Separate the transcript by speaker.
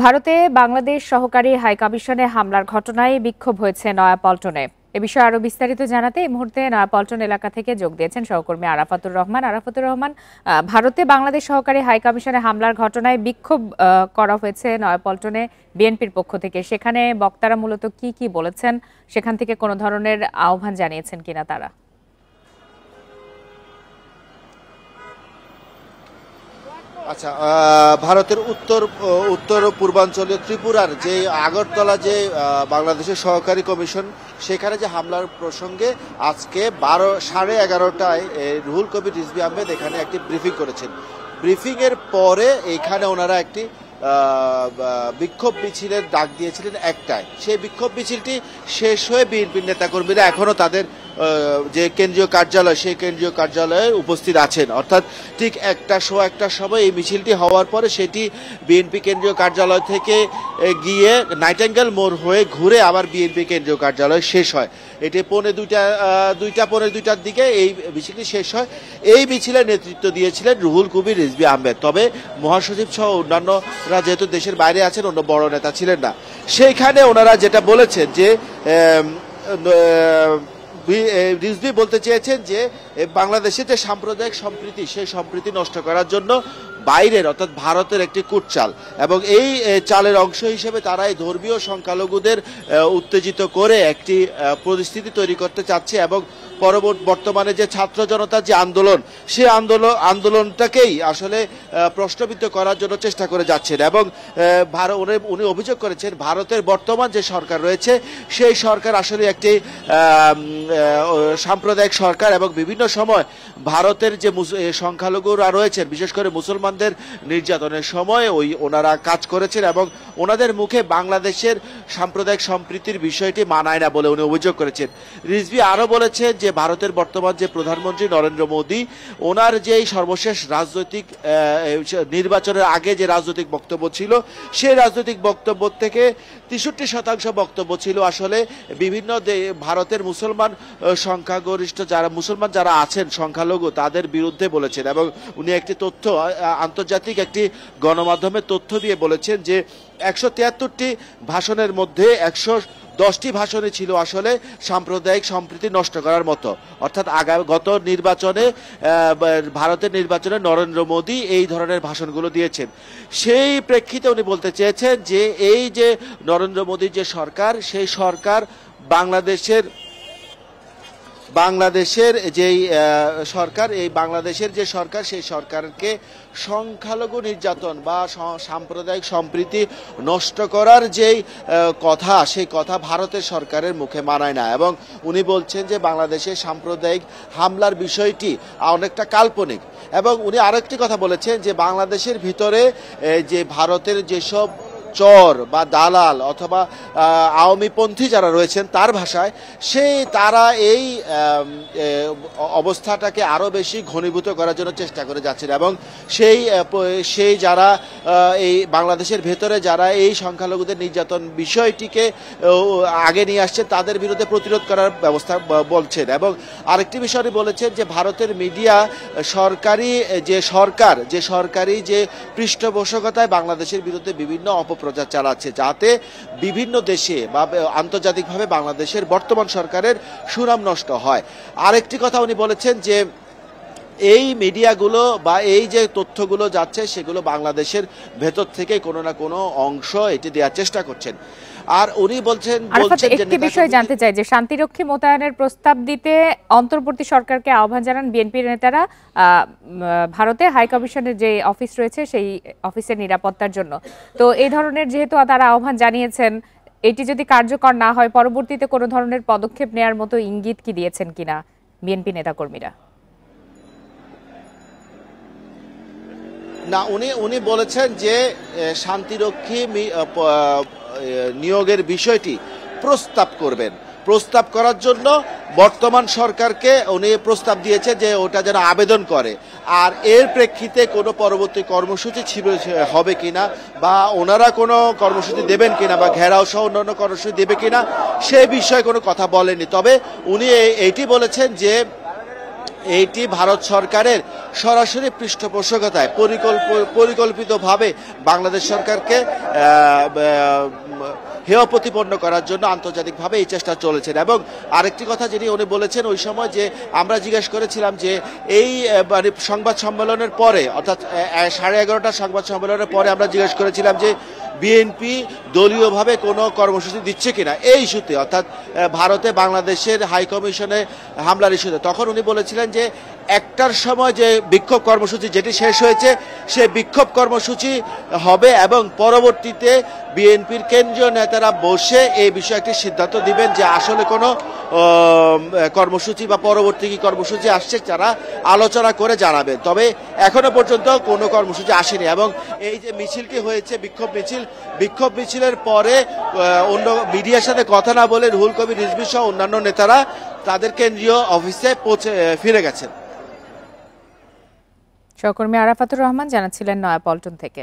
Speaker 1: ভারতে বাংলাদেশ সহকারী হাইকমিশনে হামলার ঘটনায় বিক্ষোভ হয়েছে নয়াপল্টনে। এ বিষয়ে আরো বিস্তারিত জানাতে এই মুহূর্তে নয়াপল্টন এলাকা থেকে যোগ দিয়েছেন সহকর্মী আরাফাতুর রহমান। ভারতে বাংলাদেশ সহকারী হাইকমিশনে হামলার ঘটনায় বিক্ষোভ করা হয়েছে নয়াপল্টনে বিএনপির পক্ষ থেকে। সেখানে বক্তারা মূলত কি বলেছেন, সেখান থেকে কোনো ধরনের আহ্বান জানিয়েছেন কিনা তারা?
Speaker 2: আচ্ছা, ভারতের উত্তর পূর্বাঞ্চলীয় ত্রিপুরার যে আগরতলা যে বাংলাদেশের সহকারী কমিশন, সেখানে যে হামলার প্রসঙ্গে আজকে 11:30টায় রুহুল কবির রিজভী আহমেদ এখানে একটি ব্রিফিং করেছেন। ব্রিফিং এর পরে এখানে ওনারা একটি বিক্ষোভ মিছিলের ডাক দিয়েছিলেন একটায়। সেই বিক্ষোভ মিছিলটি শেষ হয়ে বিএনপির নেতাকর্মীরা এখনো তাদের যে কেন্দ্রীয় কার্যালয়, সেই কেন্দ্রীয় কার্যালয়ে উপস্থিত আছেন। অর্থাৎ ঠিক একটার সময় এই মিছিলটি হওয়ার পরে সেটি বিএনপি কেন্দ্রীয় কার্যালয় থেকে গিয়ে নাইটেঙ্গেল মোড় হয়ে ঘুরে আবার বিএনপি কেন্দ্রীয় কার্যালয় শেষ হয়। এটি পৌনে দুইটার দিকে এই মিছিলটি শেষ হয়। এই মিছিলের নেতৃত্ব দিয়েছিলেন রুহুল কবির রিজভী আহমেদ। তবে মহাসচিব সহ অন্যান্যরা যেহেতু দেশের বাইরে আছেন, অন্য বড় নেতা ছিলেন না। সেইখানে ওনারা যেটা বলেছেন যে রিজভী বলতে চেয়েছেন যে বাংলাদেশের যে সাম্প্রদায়িক সম্প্রীতি, সেই সম্প্রীতি নষ্ট করার জন্য বাইরের অর্থাৎ ভারতের একটি কূটচাল, এবং এই চালের অংশ হিসেবে তারা এই ধর্মীয় সংখ্যালঘুদের উত্তেজিত করে একটি পরিস্থিতি তৈরি করতে চাচ্ছে এবং বর্তমানে যে ছাত্র জনতার যে আন্দোলন, সেই আন্দোলনটাকেই আসলে প্রশ্নবিদ্ধ করার জন্য চেষ্টা করে যাচ্ছেন। এবং উনি অভিযোগ করেছেন ভারতের বর্তমান যে সরকার রয়েছে, সেই সরকার আসলে একটি সাম্প্রদায়িক সরকার এবং বিভিন্ন সময় ভারতের যে সংখ্যালঘুরা রয়েছেন, বিশেষ করে মুসলমানদের নির্যাতনের সময় ওনারা কাজ করেছেন এবং ওনাদের মুখে বাংলাদেশের সাম্প্রদায়িক সম্প্রীতির বিষয়টি মানায় না বলে উনি অভিযোগ করেছেন। রিজভী আরও বলেছেন যে ভারতের বর্তমান যে প্রধানমন্ত্রী নরেন্দ্র মোদী, ওনার যে সর্বশেষ রাজনৈতিক নির্বাচনের আগে যে রাজনৈতিক বক্তব্য ছিল, সেই রাজনৈতিক বক্তব্য থেকে 63% বক্তব্য ছিল আসলে বিভিন্ন ভারতের মুসলমান সংখ্যাগরিষ্ঠ মুসলমান যারা আছেন সংখ্যালঘু, তাদের বিরুদ্ধে বলেছেন। এবং উনি একটি তথ্য আন্তর্জাতিক একটি গণমাধ্যমের তথ্য দিয়ে বলেছেন যে 173টি ভাষণের মধ্যে 110টি ভাষণে ছিল আসলে সাম্প্রদায়িক সম্প্রীতি নষ্ট করার মতো। অর্থাৎ গত নির্বাচনে, ভারতের নির্বাচনে নরেন্দ্র মোদী এই ধরনের ভাষণগুলো দিয়েছেন। সেই প্রেক্ষিতে উনি বলতে চেয়েছেন যে এই যে নরেন্দ্র মোদীর যে সরকার, সেই সরকার বাংলাদেশের যেই সরকার, এই বাংলাদেশের যে সরকার, সেই সরকারকে সংখ্যালঘু নির্যাতন বা সাম্প্রদায়িক সম্প্রীতি নষ্ট করার যেই কথা, সেই কথা ভারতের সরকারের মুখে মানায় না। এবং উনি বলছেন যে বাংলাদেশের সাম্প্রদায়িক হামলার বিষয়টি অনেকটা কাল্পনিক। এবং উনি আরেকটি কথা বলেছেন যে বাংলাদেশের ভিতরে যে ভারতের যেসব চর বা দালাল অথবা আওয়ামীপন্থী যারা রয়েছেন, তার ভাষায় তারা এই অবস্থাটাকে আরো বেশি ঘনীভূত করার জন্য চেষ্টা করে যাচ্ছেন। এবং সেই যারা এই বাংলাদেশের ভেতরে যারা এই সংখ্যালঘুদের নির্যাতন বিষয়টিকে আগে নিয়ে আসছেন, তাদের বিরুদ্ধে প্রতিরোধ করার ব্যবস্থা বলছেন। এবং আরেকটি বিষয় বলেছেন যে ভারতের মিডিয়া সরকারি যে পৃষ্ঠপোষকতায় বাংলাদেশের বিরুদ্ধে বিভিন্ন অপপ্রচার চালাচ্ছে, যাতে বিভিন্ন দেশে বা আন্তর্জাতিকভাবে বাংলাদেশের বর্তমান সরকারের সুনাম নষ্ট হয়। আরেকটি কথা উনি বলেছেন যে এই মিডিয়াগুলো বা এই যে তথ্যগুলো যাচ্ছে, সেগুলো বাংলাদেশের ভেতর থেকে কোনো না কোনো অংশ এটি দেওয়ার চেষ্টা করছেন। আর উনি বলছেন
Speaker 1: একটি বিষয় জানতে চাই যে শান্তিরক্ষী মোতায়েনের প্রস্তাব দিতে অন্তর্বর্তী সরকারকে আহ্বান জানান বিএনপির নেতারা ভারতে হাইকমিশনের যে অফিস রয়েছে, সেই অফিসের নিরাপত্তার জন্য। তো এই ধরনের যেহেতু তারা আহ্বান জানিয়েছেন, এটি যদি কার্যকর না হয় পরবর্তীতে কোনো ধরনের পদক্ষেপ নেয়ার মতো ইঙ্গিত কি দিয়েছেন কিনা বিএনপি নেতাকর্মীরা?
Speaker 2: না, উনি বলেছেন যে শান্তিরক্ষী নিয়োগের বিষয়টি প্রস্তাব করার জন্য বর্তমান সরকারকে উনি প্রস্তাব দিয়েছে যে ওটা যেন আবেদন করে। আর এর প্রেক্ষিতে কোনো পরবর্তী কর্মসূচি হবে কিনা বা ওনারা কোনো কর্মসূচি দেবেন কিনা বা ঘেরাও সহ অন্যান্য কর্মসূচি দেবে কিনা, সে বিষয়ে কোনো কথা বলেনি। তবে উনি এইটি বলেছেন যে এইটি ভারত সরকারের সরাসরি পৃষ্ঠপোষকতায় পরিকল্পিতভাবে বাংলাদেশ সরকারকে হেয় প্রতিপন্ন করার জন্য আন্তর্জাতিকভাবে এই চেষ্টা চলেছে। এবং আরেকটি কথা যিনি উনি বলেছেন ওই সময়, যে আমরা জিজ্ঞেস করেছিলাম যে এই মানে সংবাদ সম্মেলনের পরে, অর্থাৎ 11:30টার সংবাদ সম্মেলনের পরে আমরা জিজ্ঞেস করেছিলাম যে বিএনপি দলীয়ভাবে কোনো কর্মসূচি দিচ্ছে কিনা এই ইস্যুতে, অর্থাৎ ভারতে বাংলাদেশের হাই কমিশনে হামলার ইস্যুতে। তখন উনি বলেছিলেন যে 1টার সময় যে বিক্ষোভ কর্মসূচি যেটি শেষ হয়েছে, সে বিক্ষোভ কর্মসূচি হবে এবং পরবর্তীতে বিএনপির কেন্দ্রীয় নেতারা বসে এই বিষয়ে একটি সিদ্ধান্ত দিবেন যে আসলে কোনো কর্মসূচি বা পরবর্তী কি কর্মসূচি আসছে তারা আলোচনা করে জানাবেন। তবে এখনো পর্যন্ত কোনো কর্মসূচি আসেনি। এবং এই যে মিছিলটি হয়েছে বিক্ষোভ মিছিলের পরে অন্য মিডিয়ার সাথে কথা না বলে রুহুল কবির রিজভী সহ অন্যান্য নেতারা তাদের কেন্দ্রীয় অফিসে ফিরে গেছেন।
Speaker 1: সহকর্মী আরাফাতুর রহমান জানাচ্ছিলেন নয়াপল্টন থেকে।